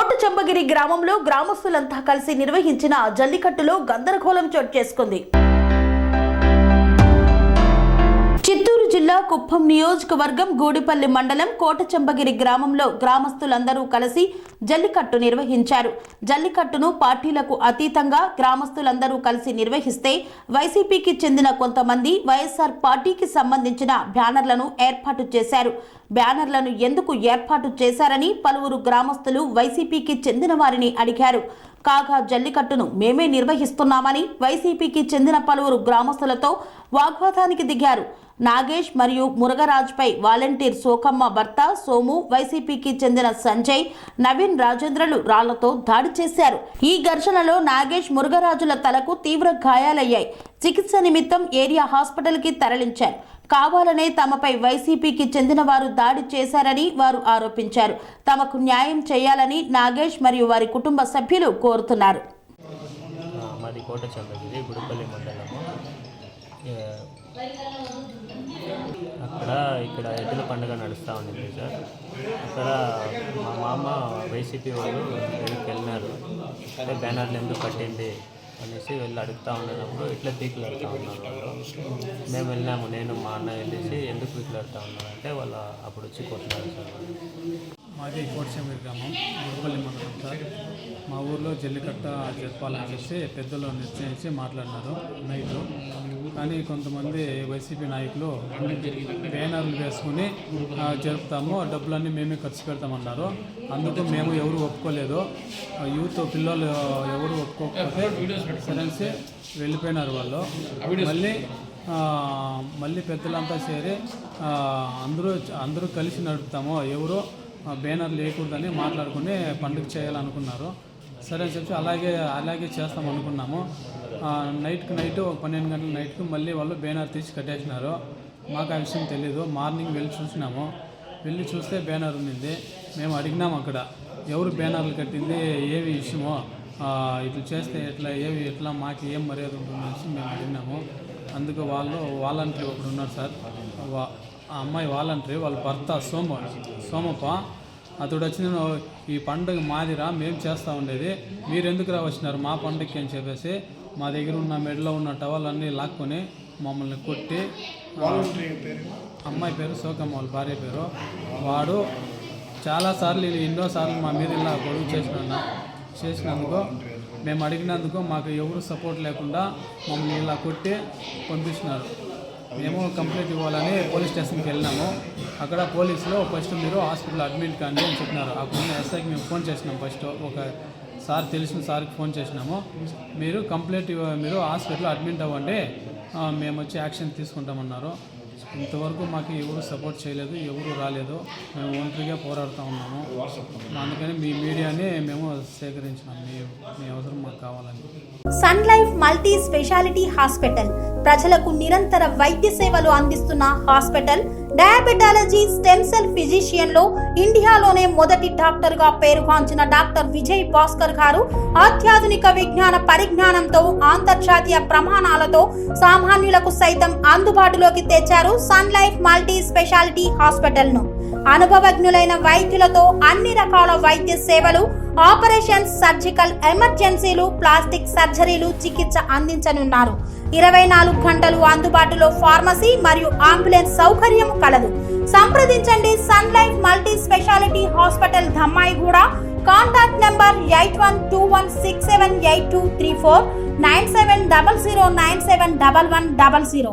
కోటచంబగిరి గ్రామంలో గ్రామస్తులంతా కలిసి నిర్వహించిన జల్లికట్టులో గందరగోళం చోటు చేసుకుంది. చిత్తూరు జిల్లా కుప్పం నియోజకవర్గం గూడిపల్లి మండలం కోటచంబగిరి గ్రామంలో గ్రామస్తులందరూ కలిసి జల్లికట్టు నిర్వహించారు. జల్లికట్టును పార్టీలకు అతీతంగా గ్రామస్తులందరూ కలిసి నిర్వహిస్తే వైసీపీకి చెందిన కొంతమంది వైఎస్ఆర్ పార్టీకి సంబంధించిన బ్యానర్లను ఏర్పాటు చేశారు. బ్యానర్లను ఎందుకు ఏర్పాటు చేశారని పలువురు గ్రామస్తులు వైసీపీకి చెందిన వారిని అడిగారు. కాగా జల్లికట్టును మేమే నిర్వహిస్తున్నామని వైసీపీకి చెందిన పలువురు గ్రామస్తులతో వాగ్వాదానికి దిగారు. నాగేష్ మరియు మురగరాజుపై వాలంటీర్ సోకమ్మ భర్త సోము, వైసీపీకి చెందిన సంజయ్, నవీన్, రాజేంద్రలు రాళ్లతో దాడి చేశారు. ఈ ఘర్షణలో నాగేష్, మురగరాజుల తలకు తీవ్ర గాయాలయ్యాయి. చికిత్స నిమిత్తం ఏరియా హాస్పిటల్కి తరలించారు. కావాలనే తమపై వైసీపీకి చెందిన వారు దాడి చేశారని వారు ఆరోపించారు. తమకు న్యాయం చేయాలని నాగేష్ మరియు వారి కుటుంబ సభ్యులు కోరుతున్నారు. మాది కోటచంబగిరి గుడిపల్లి మండలము. ఇక్కడ ఎద్దుల పండుగ నడుస్తూ ఉంది సార్. అక్కడ మా మామ వైసీపీ వాళ్ళు వెళ్ళినారు. అంటే బ్యానర్లు ఎందుకు కట్టింది అనేసి వెళ్ళి అడుగుతూ ఉన్నప్పుడు ఇట్లా పీకులు అడుగుతూ ఉన్నారు వాళ్ళు. మేము వెళ్ళినాము, నేను మా అన్న వెళ్ళేసి ఎందుకు పీకులు అడుగుతూ ఉన్నారు అంటే వాళ్ళు అప్పుడు వచ్చి కొట్టినారు సార్. మాది కోటచంబగిరి గ్రామం, గుడిపల్లి మండలం సార్. మా ఊర్లో జల్లికట్ట జరపాలని చెప్పి పెద్దలు నిశ్చయించి మాట్లాడినారు నైట్. కానీ కొంతమంది వైసీపీ నాయకులు బ్యానర్లు వేసుకుని జరుపుతాము, డబ్బులన్నీ మేమే ఖర్చు పెడతామన్నారు. అందుకు మేము ఎవరు ఒప్పుకోలేదు. యూత్ పిల్లలు ఎవరు ఒప్పుకోకపోతే సరే వెళ్ళిపోయినారు వాళ్ళు. మళ్ళీ పెద్దలంతా చేరి అందరూ కలిసి నడుపుతాము, ఎవరు బ్యానర్ లేకూడదని మాట్లాడుకుని పండుగ చేయాలనుకున్నారు. సరే అని చెప్పి అలాగే చేస్తాం అనుకున్నాము. నైట్ 12 గంటల నైట్కి మళ్ళీ వాళ్ళు బ్యానర్ తీసి కట్టేసినారు. మాకు ఆ విషయం తెలీదు. మార్నింగ్ వెళ్ళి చూస్తే బ్యానర్ ఉంది. మేము అడిగినాము అక్కడ ఎవరు బ్యానర్లు కట్టింది, ఏమి విషయమో, ఇట్లా చేస్తే ఎట్లా మాకు ఏం మర్యాద ఉంటుందని మేము అడిగినాము. అందుకు వాలంటీర్ ఒకడు ఉన్నారు సార్. ఆ అమ్మాయి వాలంటీర్, వాళ్ళ భర్త సోమప్ప అతడు వచ్చి నేను ఈ పండుగ మాదిరా మేము చేస్తూ ఉండేది, మీరు ఎందుకు వచ్చినారు మా పండుగకి అని చెప్పేసి మా దగ్గర ఉన్న మెడలో ఉన్న టవలన్నీ లాక్కొని మమ్మల్ని కొట్టి, అమ్మాయి పేరు సోకమ్మ, వాళ్ళ భార్య పేరు, వాడు చాలాసార్లు ఎన్నోసార్లు మా మీద ఇలా గొడవ చేసినందుకు మేము అడిగినందుకు మాకు ఎవరు సపోర్ట్ లేకుండా మమ్మల్ని ఇలా కొట్టి పంపిస్తున్నారు. మేము కంప్లైంట్ ఇవ్వాలని పోలీస్ స్టేషన్కి వెళ్ళినాము. అక్కడ పోలీసులు ఫస్ట్ మీరు హాస్పిటల్ అడ్మిట్ కాండి అని చెప్పినారు. అప్పుడు ఎస్ఐకి మేము ఫోన్ చేసినాము. ఫస్ట్ ఒక సార్ తెలిసిన సార్కి ఫోన్ చేసినాము. మీరు హాస్పిటల్లో అడ్మిట్ అవ్వండి, మేము వచ్చి యాక్షన్ తీసుకుంటామన్నారు. ఇంతవరకు మాకు ఎవరు సపోర్ట్ చేయలేదు, ఎవరు రాలేదు. మేము ఒంటరిగా పోరాడుతూ ఉన్నాము. అందుకని మీ మీడియాని మేము సేకరించినాము. మీ అవసరం మాకు కావాలని. Sun life multi speciality hospital ప్రజలకు నిరంతర వైద్య సేవలు అందిస్తున్న hospital. Diabetology, stem cell physician లో ఇండియాలోనే మొదటి డాక్టర్ గా పేరుగాంచిన డాక్టర్ విజయ్ భాస్కర్ గారు అత్యాధునిక విజ్ఞాన పరిజ్ఞానంతో అంతర్జాతీయ ప్రమాణాలతో సామాన్యులకు సైతం అందుబాటులోకి తెచ్చారు sun life multi speciality hospital ను. అనుభవజ్ఞులైన వైద్యులతో అన్ని రకాల వైద్య సేవలు, ఆపరేషన్స్, సర్జికల్ ఎమర్జెన్సీలు, ప్లాస్టిక్ సర్జరీలు, చికిత్స అందించనున్నారు. 24 గంటలు అందుబాటులో ఫార్మసీ మరియు అంబులెన్స్ సౌకర్యం కలదు. సంప్రదించండి sun life multi speciality hospital, Dhammaiguda. Contact number 8121678234, 9700971100.